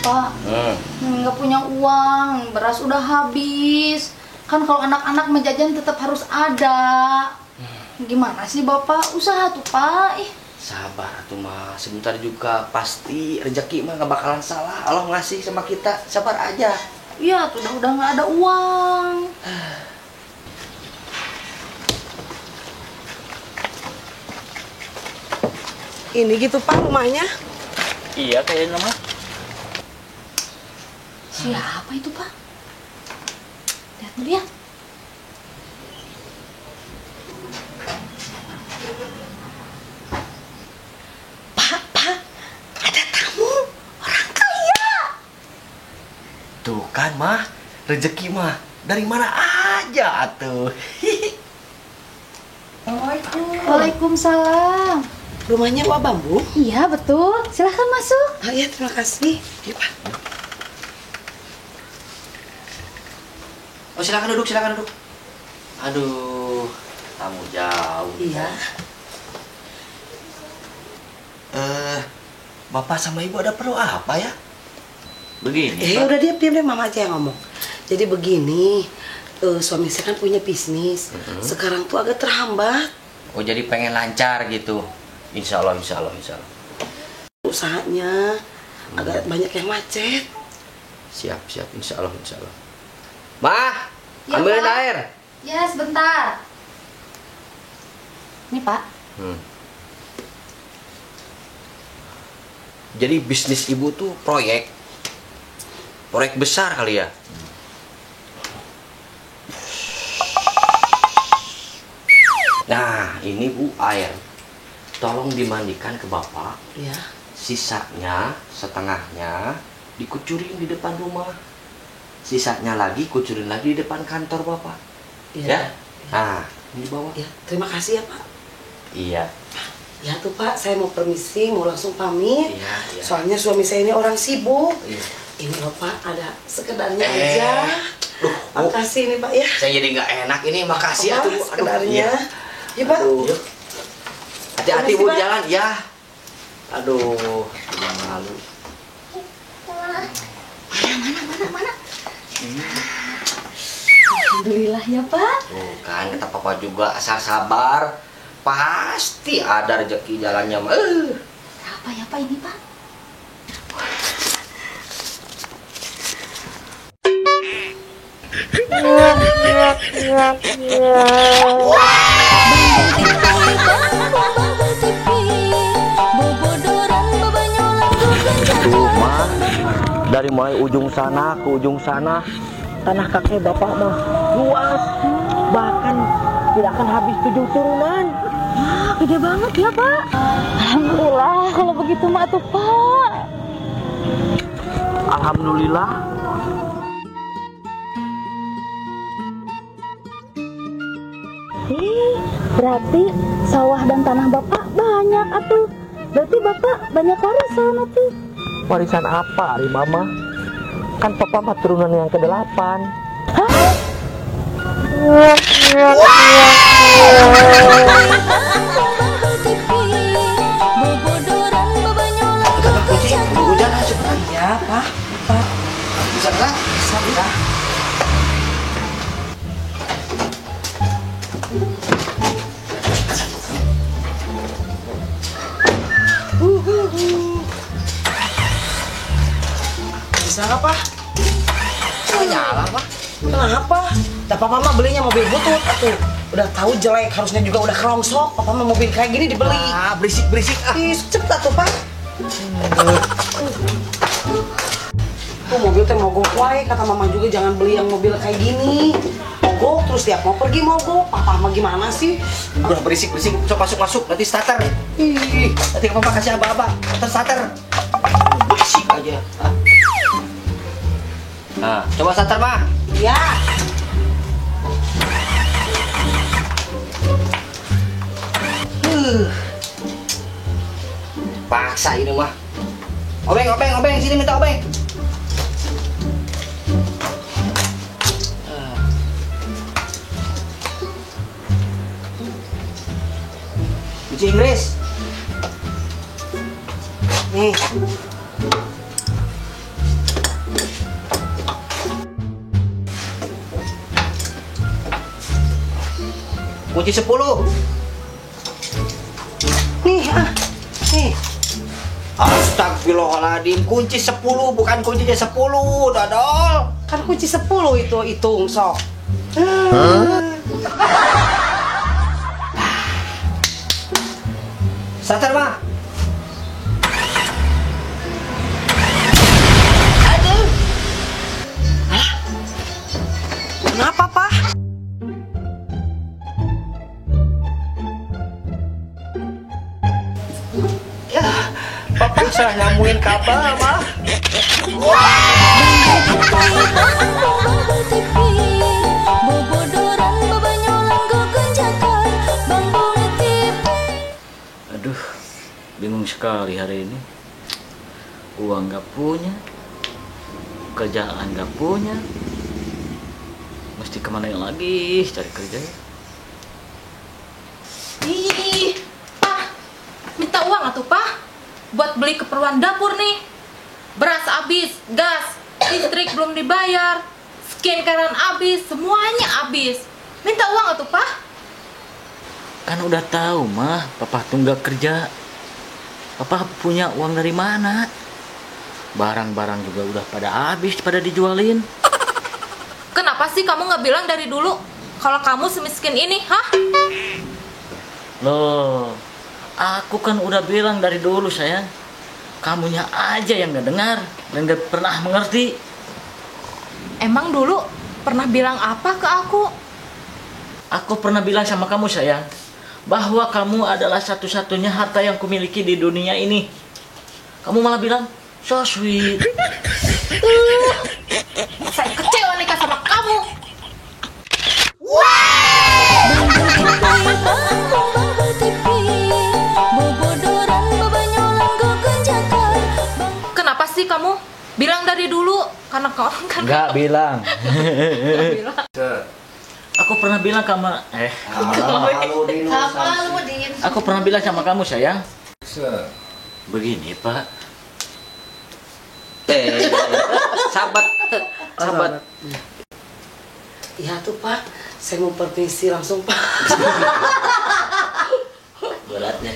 Pak. Nggak punya uang, beras udah habis. Kan kalau anak-anak menjajan tetap harus ada. Gimana sih Bapak? Usaha tuh Pak. Sabar tuh mah, sebentar juga pasti rezeki mah nggak bakalan salah. Allah ngasih sama kita, sabar aja. Iya, tuh udah nggak ada uang. Ini gitu Pak rumahnya. Iya kayaknya mah. Siapa itu Pak? Lihat dulu ya. Pak, ada tamu orang kaya. Tuh kan mah, rezeki mah dari mana aja tuh. Waalaikumsalam. Rumahnya Wak Bambu? Iya betul, silahkan masuk. Oh iya, terima kasih. Iya Pak. Oh silakan duduk, silakan duduk. Aduh, tamu jauh. Iya. Bapak sama Ibu ada perlu apa ya? Begini. Udah diam deh, Mama aja yang ngomong. Jadi begini, suami saya kan punya bisnis. Sekarang tuh agak terhambat. Oh jadi pengen lancar gitu. Insya Allah. Usahanya agak banyak yang macet. Siap, insya Allah. Mah, Ya, ambilin Pak. air. Ya sebentar. Ini Pak. Jadi bisnis Ibu tuh proyek besar kali ya? Nah, ini Bu air. Tolong dimandikan ke Bapak. Ya. Sisanya, setengahnya dikucurin di depan rumah. Sisanya lagi kucurin lagi di depan kantor Bapak. Iya. Ya? Nah, ini bawa. Ya, terima kasih ya Pak. Iya. Ya tuh Pak, saya mau permisi, mau langsung pamit. Iya. Soalnya suami saya ini orang sibuk. Iya. Ini loh Pak, ada sekedarnya aja. Duh, Bu. Makasih nih Pak ya. Saya jadi nggak enak ini, makasih Apa? atuh Bu. Aduh, Sekedarnya. iya. Ya Pak. Aduh. Hati-hati Bu Makasih, Pak. jalan ya. Aduh, udah malu. Mana? Alhamdulillah ya Pak. Tuh kan kata Papa juga asal sabar. Pasti ada rezeki jalannya mah. Apa ya Pak ini Pak? Rumah dari mulai ujung sana ke ujung sana, tanah kakek bapak mah luas, bahkan tidak akan habis 7 turunan. Wah, gede banget ya Pak. Alhamdulillah kalau begitu mah tuh Pak. Alhamdulillah. Berarti sawah dan tanah Bapak banyak atuh. Berarti Bapak banyak warisan atuh. Warisan apa, Ari Mama? Kan Papa mah turunan yang ke-8. Ya Pak. Pak. Bisa kan? Bisa. Bisa nggak Pak? Kok nyala, Pak? Kenapa? Dah Papa mah belinya mobil butut atuh. Udah tahu jelek, harusnya juga udah kerongsok. Papa mah mobil kayak gini dibeli. Ah, berisik. Ih, cepet tuh Pak. Tuh mobil teh mogok wae, kata Mama juga jangan beli yang mobil kayak gini. Mogok terus tiap mau pergi mogok. Papa mah gimana sih? Udah berisik. Coba masuk. Nanti starter. Ih, nanti Papa kasih aba-aba. Starter. Berisik aja. Nah, coba starter, Mah. Ya. Paksa ini mah. Obeng, sini minta obeng. Kunci Inggris. Nih. kunci 10. Nih, nih. Astagfirullahaladzim, kunci 10 bukan kuncinya 10, dodol. Kan kunci 10 itu hitung sok. Satar mah. Kenapa, Pak? Papa salah nyamuin kabel mah. Aduh, bingung sekali hari ini. Uang gak punya, kerjaan gak punya. Mesti kemana lagi cari kerja? Ih, Pak, minta uang atuh, Pak. Buat beli keperluan dapur nih. Beras habis, gas, listrik belum dibayar, skincarean habis, semuanya habis. Minta uang atuh, Pak. Kan udah tahu mah, papa tuh nggak kerja. Papa punya uang dari mana? Barang-barang juga udah pada habis, pada dijualin. Kenapa sih kamu nggak bilang dari dulu kalau kamu semiskin ini, hah? Loh, aku kan udah bilang dari dulu sayang. Kamunya aja yang nggak dengar dan nggak pernah mengerti. Emang dulu pernah bilang apa ke aku? Aku pernah bilang sama kamu sayang, bahwa kamu adalah satu-satunya harta yang kumiliki di dunia ini. Kamu malah bilang, so sweet. Saya kecewa nikah sama kamu. Kenapa sih kamu bilang dari dulu? Karena kau kan Nggak bilang. bilang. Aku pernah bilang Aku pernah bilang sama kamu sayang. Begini Pak. Sahabat. Iya tuh, Pak. Saya mau permisi langsung, Pak. Beratnya.